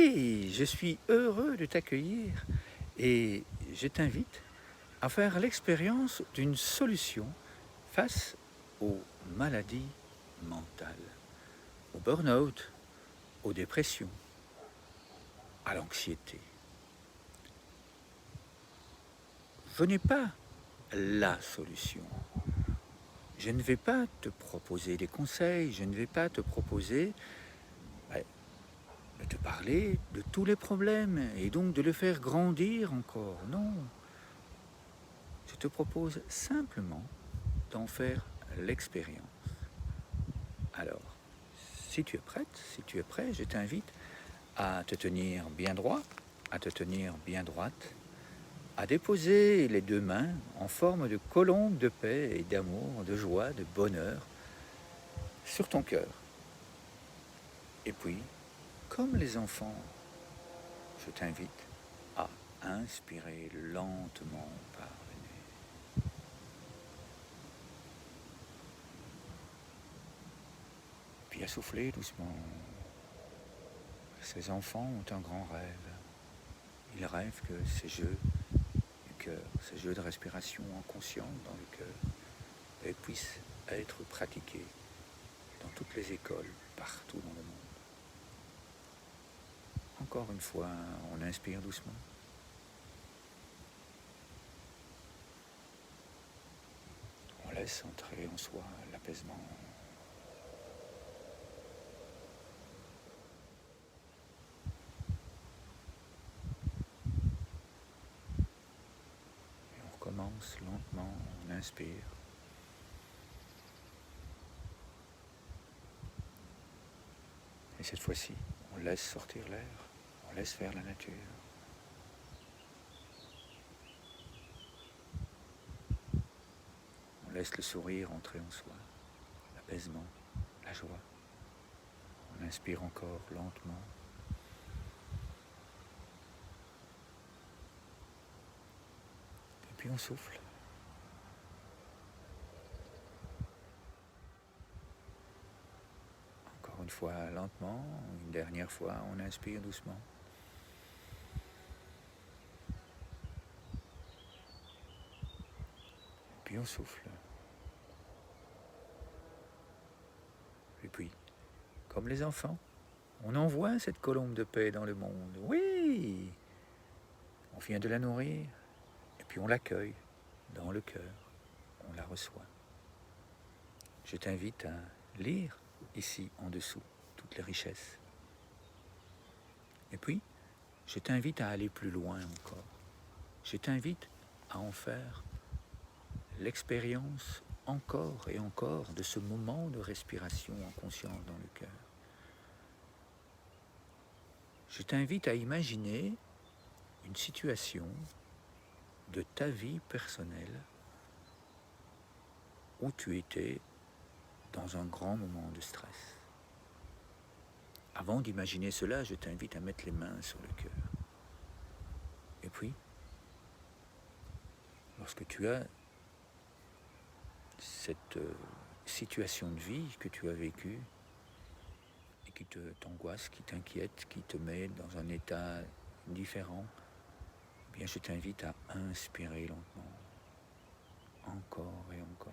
Oui, je suis heureux de t'accueillir et je t'invite à faire l'expérience d'une solution face aux maladies mentales, au burn-out, aux dépressions, à l'anxiété. Je n'ai pas la solution. Je ne vais pas te proposer des conseils, je ne vais pas te proposer de te parler de tous les problèmes et donc de le faire grandir encore. Non, je te propose simplement d'en faire l'expérience. Alors, si tu es prête, si tu es prêt, je t'invite à te tenir bien droit, à te tenir bien droite, à déposer les deux mains en forme de colombe de paix et d'amour, de joie, de bonheur sur ton cœur. Et puis, comme les enfants, je t'invite à inspirer lentement par le nez. Puis à souffler doucement. Ces enfants ont un grand rêve. Ils rêvent que ces jeux du cœur, ces jeux de respiration inconsciente dans le cœur, puissent être pratiqués dans toutes les écoles, partout dans le monde. Encore une fois, on inspire doucement. On laisse entrer en soi l'apaisement. Et on recommence lentement, on inspire. Et cette fois-ci, on laisse sortir l'air, on laisse faire la nature. On laisse le sourire entrer en soi, l'apaisement, la joie. On inspire encore lentement. Et puis on souffle. Encore une fois lentement, une dernière fois, on inspire doucement. Et puis on souffle. Et puis, comme les enfants, on envoie cette colombe de paix dans le monde. Oui, on vient de la nourrir, et puis on l'accueille dans le cœur, on la reçoit. Je t'invite à lire ici en dessous toutes les richesses. Et puis, je t'invite à aller plus loin encore. Je t'invite à en faire l'expérience encore et encore de ce moment de respiration en conscience dans le cœur. Je t'invite à imaginer une situation de ta vie personnelle où tu étais dans un grand moment de stress. Avant d'imaginer cela, je t'invite à mettre les mains sur le cœur. Et puis, lorsque tu as cette situation de vie que tu as vécue et qui t'angoisse, qui t'inquiète, qui te met dans un état différent, eh bien je t'invite à inspirer lentement, encore et encore.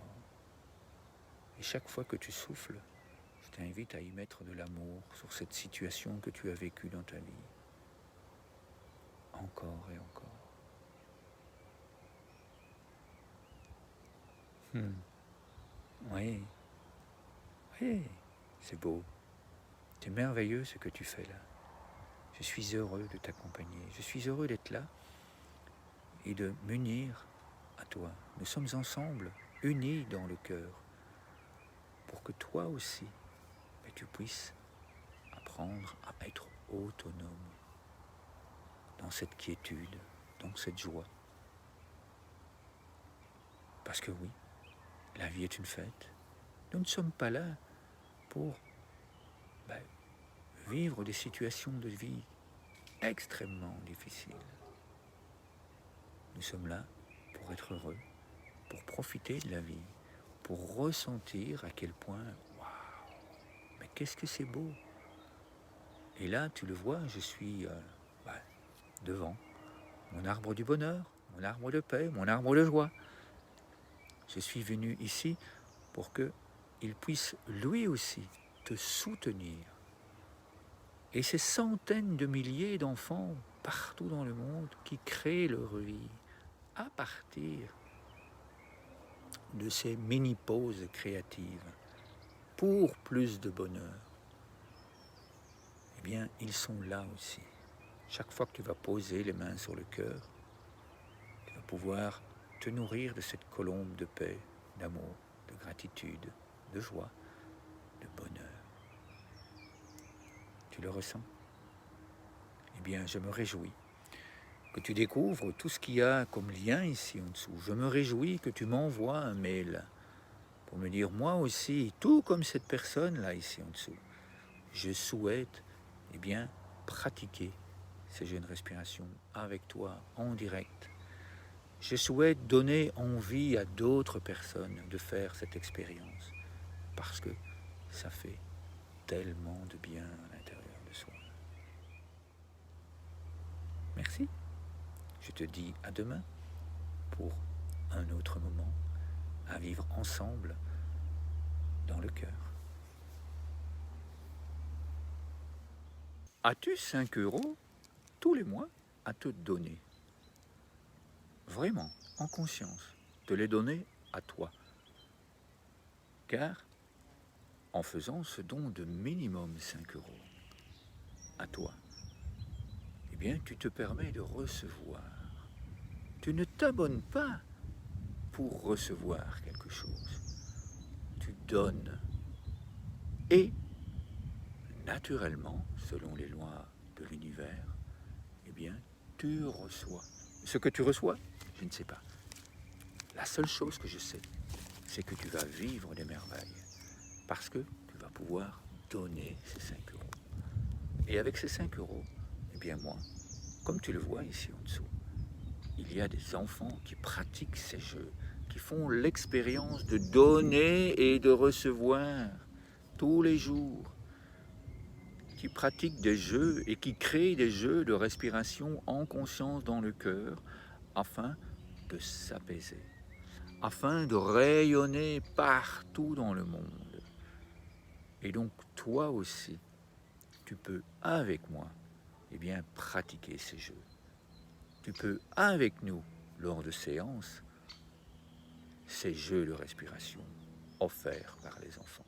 Et chaque fois que tu souffles, je t'invite à y mettre de l'amour sur cette situation que tu as vécue dans ta vie. Encore et encore. Oui, oui, c'est beau. C'est merveilleux ce que tu fais là. Je suis heureux de t'accompagner. Je suis heureux d'être là et de m'unir à toi. Nous sommes ensemble, unis dans le cœur, pour que toi aussi, tu puisses apprendre à être autonome dans cette quiétude, dans cette joie. Parce que oui, la vie est une fête. Nous ne sommes pas là pour vivre des situations de vie extrêmement difficiles. Nous sommes là pour être heureux, pour profiter de la vie, pour ressentir à quel point, waouh, mais qu'est-ce que c'est beau! Et là, tu le vois, je suis devant mon arbre du bonheur, mon arbre de paix, mon arbre de joie. Je suis venu ici pour qu'il puisse lui aussi te soutenir. Et ces centaines de milliers d'enfants partout dans le monde qui créent leur vie à partir de ces mini-pauses créatives pour plus de bonheur, eh bien, ils sont là aussi. Chaque fois que tu vas poser les mains sur le cœur, tu vas pouvoir te nourrir de cette colombe de paix, d'amour, de gratitude, de joie, de bonheur. Tu le ressens? Eh bien, je me réjouis que tu découvres tout ce qu'il y a comme lien ici en dessous. Je me réjouis que tu m'envoies un mail pour me dire, moi aussi, tout comme cette personne-là ici en dessous, je souhaite pratiquer ces jeux de respiration avec toi en direct. Je souhaite donner envie à d'autres personnes de faire cette expérience parce que ça fait tellement de bien à l'intérieur de soi. Merci. Je te dis à demain pour un autre moment à vivre ensemble dans le cœur. As-tu 5 € tous les mois à te donner? Vraiment, en conscience, te les donner à toi. Car en faisant ce don de minimum 5 € à toi, eh bien tu te permets de recevoir. Tu ne t'abonnes pas pour recevoir quelque chose. Tu donnes. Et naturellement, selon les lois de l'univers, eh bien tu reçois. Ce que tu reçois, je ne sais pas. La seule chose que je sais, c'est que tu vas vivre des merveilles. Parce que tu vas pouvoir donner ces 5 €. Et avec ces 5 €, eh bien moi, comme tu le vois ici en dessous, il y a des enfants qui pratiquent ces jeux, qui font l'expérience de donner et de recevoir tous les jours, qui pratiquent des jeux et qui créent des jeux de respiration en conscience dans le cœur afin de s'apaiser, afin de rayonner partout dans le monde. Et donc toi aussi, tu peux avec moi pratiquer ces jeux. Tu peux avec nous, lors de séances, ces jeux de respiration offerts par les enfants.